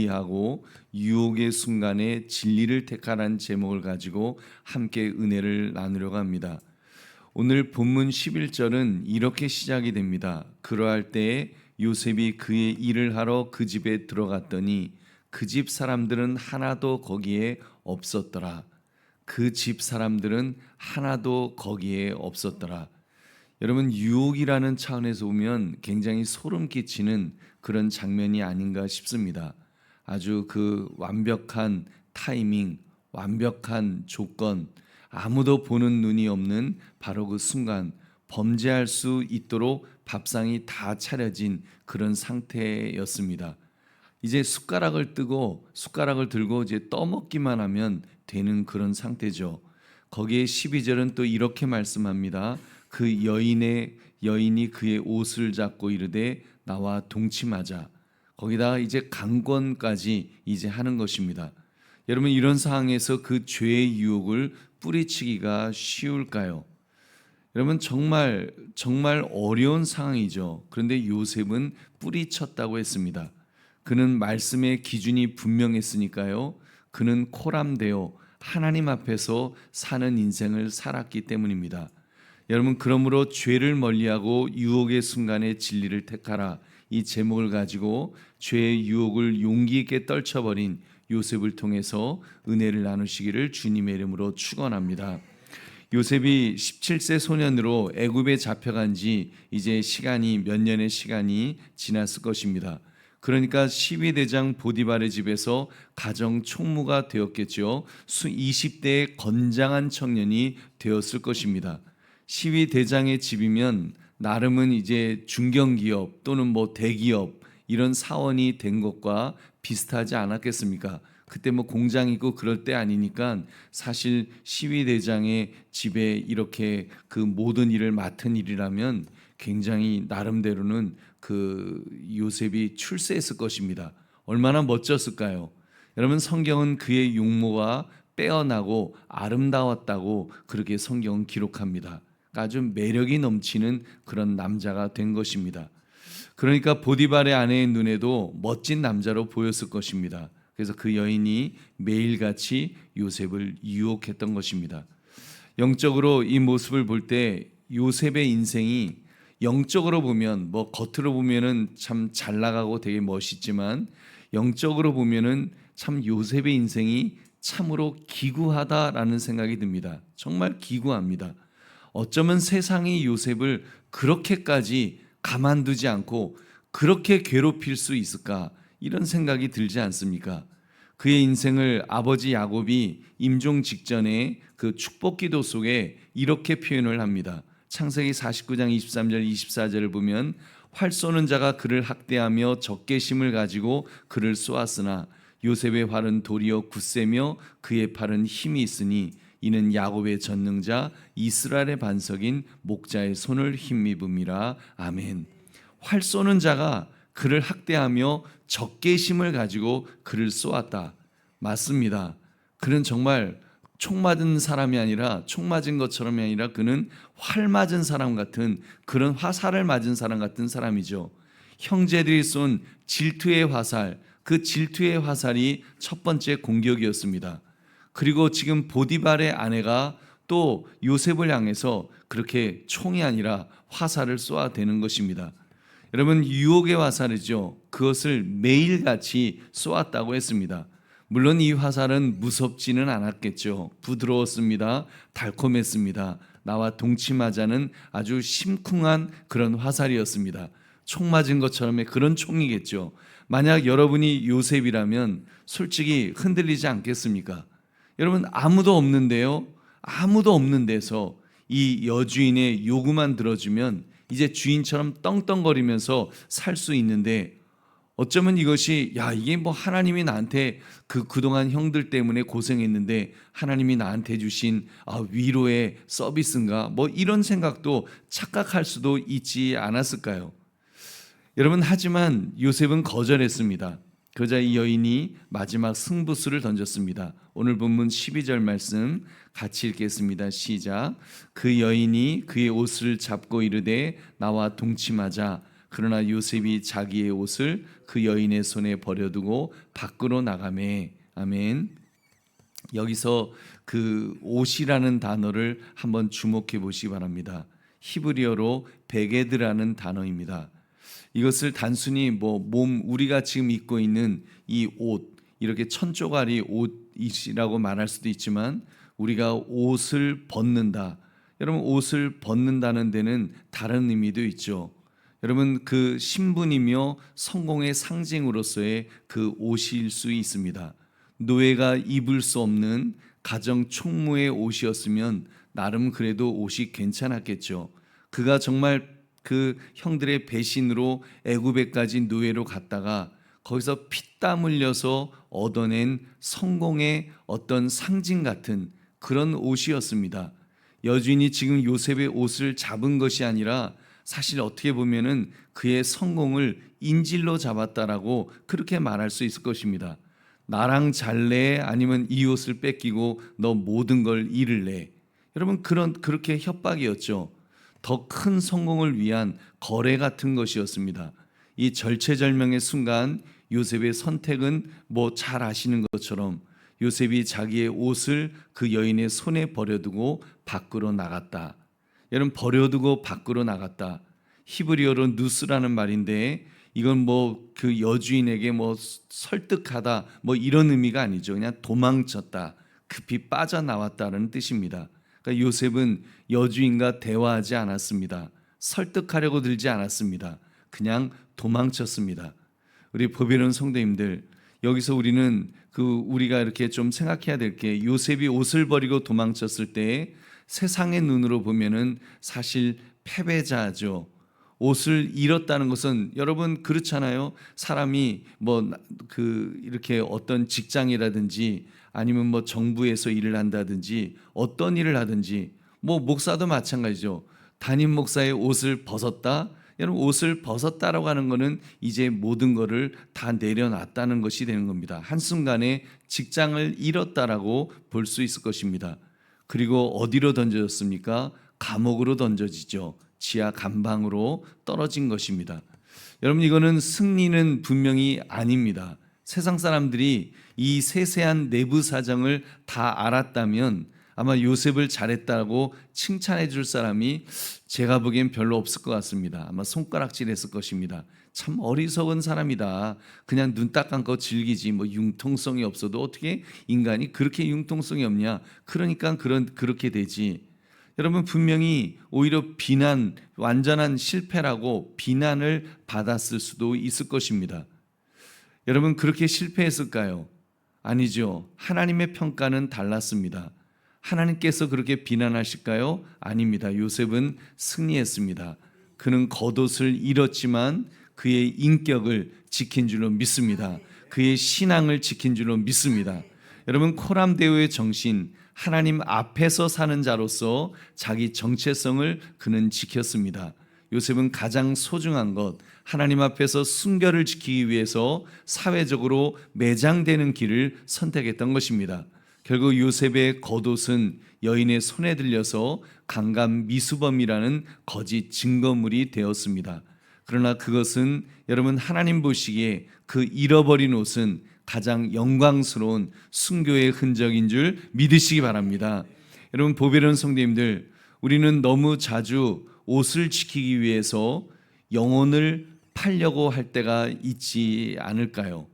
멀리하고 유혹의 순간에 진리를 택하라는 제목을 가지고 함께 은혜를 나누려고 합니다. 오늘 본문 11절은 이렇게 시작이 됩니다. 그러할 때에 요셉이 그의 일을 하러 그 집에 들어갔더니 그 집 사람들은 하나도 거기에 없었더라. 그 집 사람들은 하나도 거기에 없었더라. 여러분, 유혹이라는 차원에서 보면 굉장히 소름 끼치는 그런 장면이 아닌가 싶습니다. 아주 그 완벽한 타이밍, 완벽한 조건, 아무도 보는 눈이 없는 바로 그 순간 범죄할 수 있도록 밥상이 다 차려진 그런 상태였습니다. 이제 숟가락을 들고 이제 떠먹기만 하면 되는 그런 상태죠. 거기에 12절은 또 이렇게 말씀합니다. 그 여인이 그의 옷을 잡고 이르되 나와 동침하자. 거기다가 이제 강권까지 이제 하는 것입니다. 여러분, 이런 상황에서 그 죄의 유혹을 뿌리치기가 쉬울까요? 여러분, 정말 어려운 상황이죠. 그런데 요셉은 뿌리쳤다고 했습니다. 그는 말씀의 기준이 분명했으니까요. 그는 코람되어 하나님 앞에서 사는 인생을 살았기 때문입니다. 여러분, 그러므로 죄를 멀리하고 유혹의 순간에 진리를 택하라, 이 제목을 가지고 죄의 유혹을 용기 있게 떨쳐버린 요셉을 통해서 은혜를 나누시기를 주님의 이름으로 축원합니다. 요셉이 17세 소년으로 애굽에 잡혀간 지 이제 몇 년의 시간이 지났을 것입니다. 그러니까 12대장 보디발의 집에서 가정 총무가 되었겠죠. 20대의 건장한 청년이 되었을 것입니다. 12대장의 집이면 나름은 이제 중견기업 또는 대기업 이런 사원이 된 것과 비슷하지 않았겠습니까? 그때 공장 있고 그럴 때 아니니까 사실 12대장의 집에 이렇게 그 모든 일을 맡은 일이라면 굉장히 나름대로는 그 요셉이 출세했을 것입니다. 얼마나 멋졌을까요? 여러분, 성경은 그의 용모가 빼어나고 아름다웠다고 그렇게 성경은 기록합니다. 아주 매력이 넘치는 그런 남자가 된 것입니다. 그러니까 보디발의 아내의 눈에도 멋진 남자로 보였을 것입니다. 그래서 그 여인이 매일같이 요셉을 유혹했던 것입니다. 영적으로 이 모습을 볼 때 요셉의 인생이 영적으로 보면 겉으로 보면은 참 잘 나가고 되게 멋있지만 영적으로 보면은 참 요셉의 인생이 참으로 기구하다라는 생각이 듭니다. 정말 기구합니다. 어쩌면 세상이 요셉을 그렇게까지 가만두지 않고 그렇게 괴롭힐 수 있을까, 이런 생각이 들지 않습니까? 그의 인생을 아버지 야곱이 임종 직전에 그 축복기도 속에 이렇게 표현을 합니다. 창세기 49장 23절 24절을 보면 활 쏘는 자가 그를 학대하며 적개심을 가지고 그를 쏘았으나 요셉의 활은 도리어 굳세며 그의 팔은 힘이 있으니 이는 야곱의 전능자 이스라엘의 반석인 목자의 손을 힘입음이라. 아멘. 활 쏘는 자가 그를 학대하며 적개심을 가지고 그를 쏘았다. 맞습니다. 그는 정말 총 맞은 사람이 아니라 총 맞은 것처럼이 아니라 그는 활 맞은 사람 같은, 그런 화살을 맞은 사람 같은 사람이죠. 형제들이 쏜 질투의 화살, 그 질투의 화살이 첫 번째 공격이었습니다. 그리고 지금 보디발의 아내가 또 요셉을 향해서 그렇게 총이 아니라 화살을 쏘아대는 것입니다. 여러분, 유혹의 화살이죠. 그것을 매일같이 쏘았다고 했습니다. 물론 이 화살은 무섭지는 않았겠죠. 부드러웠습니다. 달콤했습니다. 나와 동침하자는 아주 심쿵한 그런 화살이었습니다. 총 맞은 것처럼의 그런 총이겠죠. 만약 여러분이 요셉이라면 솔직히 흔들리지 않겠습니까? 여러분, 아무도 없는데요, 아무도 없는 데서 이 여주인의 요구만 들어주면 이제 주인처럼 떵떵거리면서 살 수 있는데, 어쩌면 이것이 이게 하나님이 나한테 그동안 형들 때문에 고생했는데 하나님이 나한테 주신 위로의 서비스인가, 이런 생각도 착각할 수도 있지 않았을까요? 여러분, 하지만 요셉은 거절했습니다. 그러자 이 여인이 마지막 승부수를 던졌습니다. 오늘 본문 12절 말씀 같이 읽겠습니다. 시작. 그 여인이 그의 옷을 잡고 이르되 나와 동침하자. 그러나 요셉이 자기의 옷을 그 여인의 손에 버려두고 밖으로 나가매. 아멘. 여기서 그 옷이라는 단어를 한번 주목해 보시기 바랍니다. 히브리어로 베게드라는 단어입니다. 이것을 단순히 우리가 지금 입고 있는 이 옷, 이렇게 천조가리 옷이라고 말할 수도 있지만 우리가 옷을 벗는다. 여러분, 옷을 벗는다는 데는 다른 의미도 있죠. 여러분, 그 신분이며 성공의 상징으로서의 그 옷일 수 있습니다. 노예가 입을 수 없는 가정 총무의 옷이었으면 나름 그래도 옷이 괜찮았겠죠. 그가 정말 그 형들의 배신으로 애굽에까지 노예로 갔다가 거기서 피땀 흘려서 얻어낸 성공의 어떤 상징 같은 그런 옷이었습니다. 여주인이 지금 요셉의 옷을 잡은 것이 아니라 사실 어떻게 보면은 그의 성공을 인질로 잡았다라고 그렇게 말할 수 있을 것입니다. 나랑 잘래? 아니면 이 옷을 뺏기고 너 모든 걸 잃을래? 여러분, 그렇게 협박이었죠. 더 큰 성공을 위한 거래 같은 것이었습니다. 이 절체절명의 순간 요셉의 선택은 잘 아시는 것처럼 요셉이 자기의 옷을 그 여인의 손에 버려두고 밖으로 나갔다. 여러분, 버려두고 밖으로 나갔다. 히브리어로 누스라는 말인데 이건 그 여주인에게 설득하다 이런 의미가 아니죠. 그냥 도망쳤다. 급히 빠져나왔다는 뜻입니다. 그러니까 요셉은 여주인과 대화하지 않았습니다. 설득하려고 들지 않았습니다. 그냥 도망쳤습니다. 우리 보배로운 성도님들, 여기서 우리는 우리가 이렇게 좀 생각해야 될 게 요셉이 옷을 버리고 도망쳤을 때 세상의 눈으로 보면은 사실 패배자죠. 옷을 잃었다는 것은 여러분 그렇잖아요. 사람이 이렇게 어떤 직장이라든지 아니면 정부에서 일을 한다든지 어떤 일을 하든지 목사도 마찬가지죠. 담임 목사의 옷을 벗었다. 여러분, 옷을 벗었다라고 하는 것은 이제 모든 것을 다 내려놨다는 것이 되는 겁니다. 한순간에 직장을 잃었다라고 볼 수 있을 것입니다. 그리고 어디로 던져졌습니까? 감옥으로 던져지죠. 지하 감방으로 떨어진 것입니다. 여러분, 이거는 승리는 분명히 아닙니다. 세상 사람들이 이 세세한 내부 사정을 다 알았다면 아마 요셉을 잘했다고 칭찬해 줄 사람이 제가 보기엔 별로 없을 것 같습니다. 아마 손가락질했을 것입니다. 참 어리석은 사람이다. 그냥 눈 딱 감고 즐기지 융통성이 없어도 어떻게 인간이 그렇게 융통성이 없냐. 그러니까 그렇게 되지. 여러분, 분명히 오히려 완전한 실패라고 비난을 받았을 수도 있을 것입니다. 여러분, 그렇게 실패했을까요? 아니죠. 하나님의 평가는 달랐습니다. 하나님께서 그렇게 비난하실까요? 아닙니다. 요셉은 승리했습니다. 그는 겉옷을 잃었지만 그의 인격을 지킨 줄로 믿습니다. 그의 신앙을 지킨 줄로 믿습니다. 여러분, 코람데오의 정신, 하나님 앞에서 사는 자로서 자기 정체성을 그는 지켰습니다. 요셉은 가장 소중한 것, 하나님 앞에서 순결을 지키기 위해서 사회적으로 매장되는 길을 선택했던 것입니다. 결국 요셉의 겉옷은 여인의 손에 들려서 강간 미수범이라는 거짓 증거물이 되었습니다. 그러나 그것은 여러분, 하나님 보시기에 그 잃어버린 옷은 가장 영광스러운 순교의 흔적인 줄 믿으시기 바랍니다. 여러분, 보배로운 성도님들, 우리는 너무 자주 옷을 지키기 위해서 영혼을 팔려고 할 때가 있지 않을까요?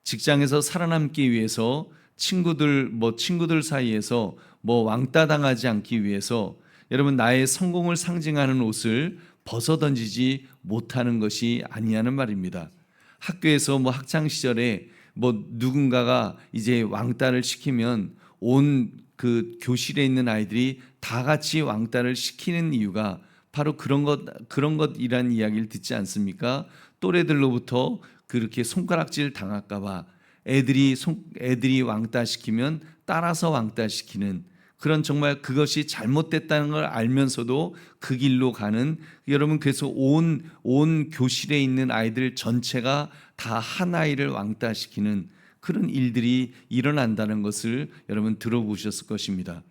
직장에서 살아남기 위해서 친구들 사이에서 왕따 당하지 않기 위해서 여러분, 나의 성공을 상징하는 옷을 벗어 던지지 못하는 것이 아니냐는 말입니다. 학교에서 학창 시절에 누군가가 이제 왕따를 시키면 온 그 교실에 있는 아이들이 다 같이 왕따를 시키는 이유가 바로 그런 것이란 이야기를 듣지 않습니까? 또래들로부터 그렇게 손가락질 당할까 봐 애들이 왕따 시키면 따라서 왕따 시키는 그런, 정말 그것이 잘못됐다는 걸 알면서도 그 길로 가는, 여러분, 그래서 온 교실에 있는 아이들 전체가 다 한 아이를 왕따시키는 그런 일들이 일어난다는 것을 여러분 들어보셨을 것입니다.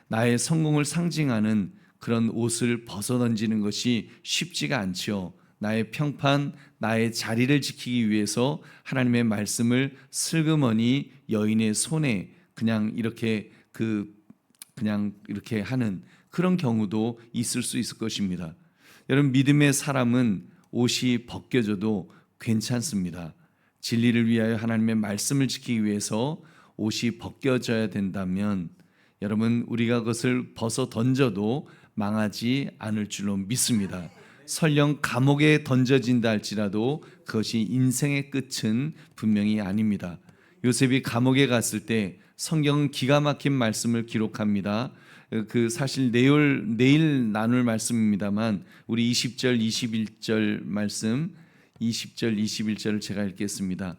나의 성공을 상징하는 그런 옷을 벗어던지는 것이 쉽지가 않죠. 나의 평판, 나의 자리를 지키기 위해서 하나님의 말씀을 슬그머니 여인의 손에 그냥 이렇게 하는 그런 경우도 있을 수 있을 것입니다. 여러분, 믿음의 사람은 옷이 벗겨져도 괜찮습니다. 진리를 위하여 하나님의 말씀을 지키기 위해서 옷이 벗겨져야 된다면 여러분, 우리가 그것을 벗어 던져도 망하지 않을 줄로 믿습니다. 설령 감옥에 던져진다 할지라도 그것이 인생의 끝은 분명히 아닙니다. 요셉이 감옥에 갔을 때 성경은 기가 막힌 말씀을 기록합니다. 사실 내일 나눌 말씀입니다만 우리 20절 21절 말씀 20절 21절을 제가 읽겠습니다.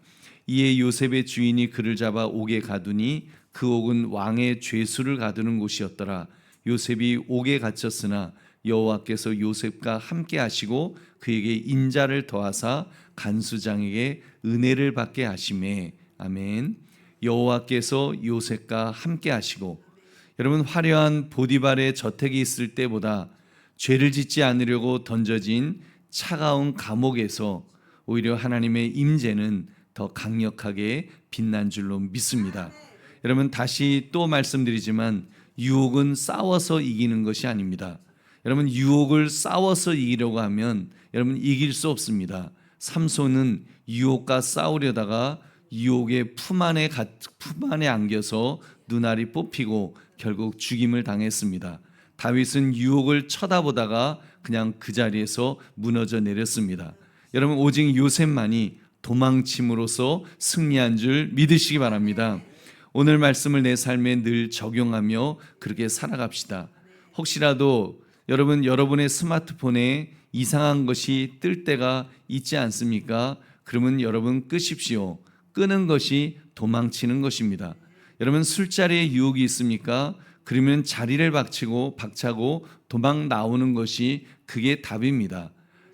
이에 요셉의 주인이 그를 잡아 옥에 가두니 그 옥은 왕의 죄수를 가두는 곳이었더라. 요셉이 옥에 갇혔으나 여호와께서 요셉과 함께 하시고 그에게 인자를 더하사 간수장에게 은혜를 받게 하시매. 아멘. 여호와께서 요셉과 함께 하시고, 여러분, 화려한 보디발의 저택이 있을 때보다 죄를 짓지 않으려고 던져진 차가운 감옥에서 오히려 하나님의 임재는 더 강력하게 빛난 줄로 믿습니다. 여러분, 다시 또 말씀드리지만 유혹은 싸워서 이기는 것이 아닙니다. 여러분, 유혹을 싸워서 이기려고 하면 여러분 이길 수 없습니다. 삼손은 유혹과 싸우려다가 유혹의 품 안에 안겨서 눈알이 뽑히고 결국 죽임을 당했습니다. 다윗은 유혹을 쳐다보다가 그냥 그 자리에서 무너져 내렸습니다. 여러분, 오직 요셉만이 도망침으로써 승리한 줄 믿으시기 바랍니다. 오늘 말씀을 내 삶에 늘 적용하며 그렇게 살아갑시다. 혹시라도 여러분의 스마트폰에 이상한 것이 뜰 때가 있지 않습니까? 그러면 여러분 끄십시오. 끄는 것이 도망치는 것입니다. 여러분, 술자리에 유혹이 있습니까? 그러면 자리를 박차고 도망 나오는 것이 그게 답입니다.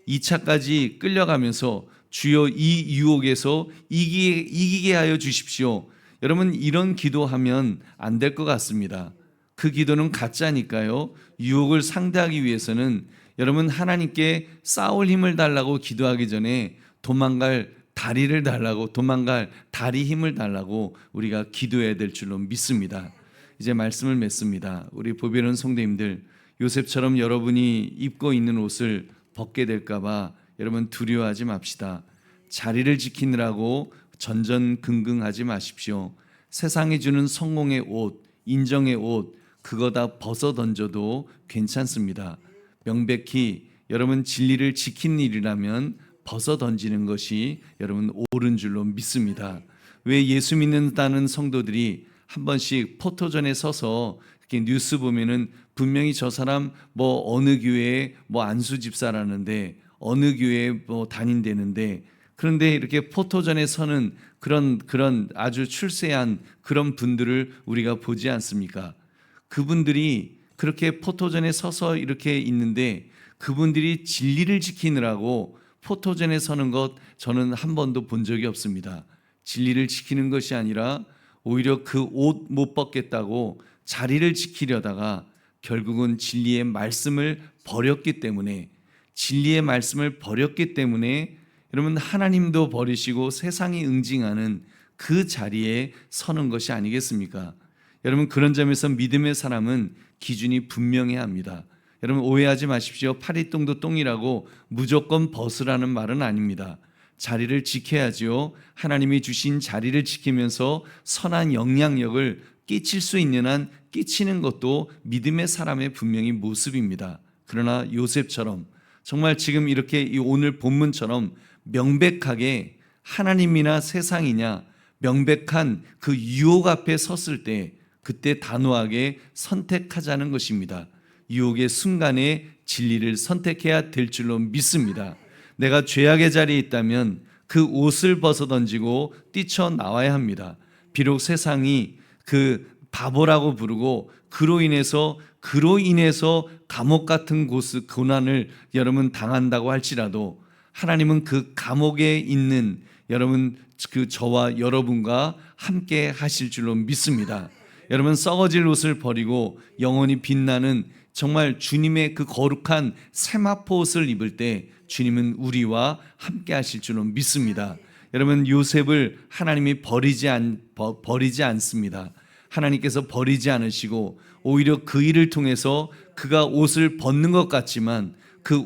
2차까지 끌려가면서 주여 이 유혹에서 이기게 하여 주십시오. 여러분, 이런 기도하면 안 될 것 같습니다. 그 기도는 가짜니까요. 유혹을 상대하기 위해서는 여러분 하나님께 싸울 힘을 달라고 기도하기 전에 도망갈 다리를 달라고, 도망갈 다리 힘을 달라고 우리가 기도해야 될 줄로 믿습니다. 이제 말씀을 맺습니다. 우리 보배로운 성도님들, 요셉처럼 여러분이 입고 있는 옷을 벗게 될까 봐 여러분 두려워하지 맙시다. 자리를 지키느라고 전전긍긍하지 마십시오. 세상이 주는 성공의 옷, 인정의 옷, 그거 다 벗어 던져도 괜찮습니다. 명백히 여러분 진리를 지킨 일이라면 벗어 던지는 것이 여러분 옳은 줄로 믿습니다. 왜 예수 믿는다는 성도들이 한 번씩 포토전에 서서 이렇게 뉴스 보면은 분명히 저 사람 어느 교회에 안수 집사라는데 어느 교회에 다닌다는데, 그런데 이렇게 포토전에 서는 그런 아주 출세한 그런 분들을 우리가 보지 않습니까? 그분들이 그렇게 포토전에 서서 이렇게 있는데 그분들이 진리를 지키느라고 포토전에 서는 것 저는 한 번도 본 적이 없습니다. 진리를 지키는 것이 아니라 오히려 그 옷 못 벗겠다고 자리를 지키려다가 결국은 진리의 말씀을 버렸기 때문에, 여러분 하나님도 버리시고 세상이 응징하는 그 자리에 서는 것이 아니겠습니까? 여러분, 그런 점에서 믿음의 사람은 기준이 분명해야 합니다. 여러분, 오해하지 마십시오. 파리똥도 똥이라고 무조건 벗으라는 말은 아닙니다. 자리를 지켜야지요. 하나님이 주신 자리를 지키면서 선한 영향력을 끼칠 수 있는 한 끼치는 것도 믿음의 사람의 분명히 모습입니다. 그러나 요셉처럼 정말 지금 이렇게 이 오늘 본문처럼 명백하게 하나님이나 세상이냐 명백한 그 유혹 앞에 섰을 때 그때 단호하게 선택하자는 것입니다. 유혹의 순간에 진리를 선택해야 될 줄로 믿습니다. 내가 죄악의 자리에 있다면 그 옷을 벗어 던지고 뛰쳐나와야 합니다. 비록 세상이 그 바보라고 부르고 그로 인해서 감옥 같은 고난을 여러분 당한다고 할지라도 하나님은 그 감옥에 있는 여러분, 저와 여러분과 함께 하실 줄로 믿습니다. 여러분, 썩어질 옷을 버리고 영원히 빛나는 정말 주님의 그 거룩한 세마포 옷을 입을 때 주님은 우리와 함께 하실 줄은 믿습니다. 여러분, 요셉을 하나님이 버리지 않습니다. 하나님께서 버리지 않으시고 오히려 그 일을 통해서 그가 옷을 벗는 것 같지만 그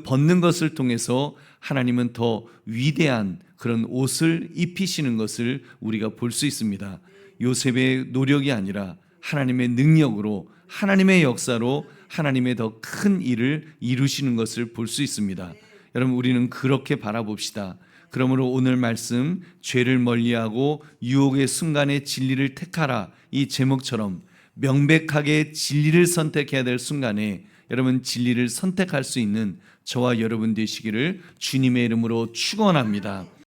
벗는 것을 통해서 하나님은 더 위대한 그런 옷을 입히시는 것을 우리가 볼 수 있습니다. 요셉의 노력이 아니라 하나님의 능력으로, 하나님의 역사로 하나님의 더 큰 일을 이루시는 것을 볼 수 있습니다. 여러분, 우리는 그렇게 바라봅시다. 그러므로 오늘 말씀, 죄를 멀리하고 유혹의 순간에 진리를 택하라, 이 제목처럼 명백하게 진리를 선택해야 될 순간에 여러분, 진리를 선택할 수 있는 저와 여러분 되시기를 주님의 이름으로 축원합니다.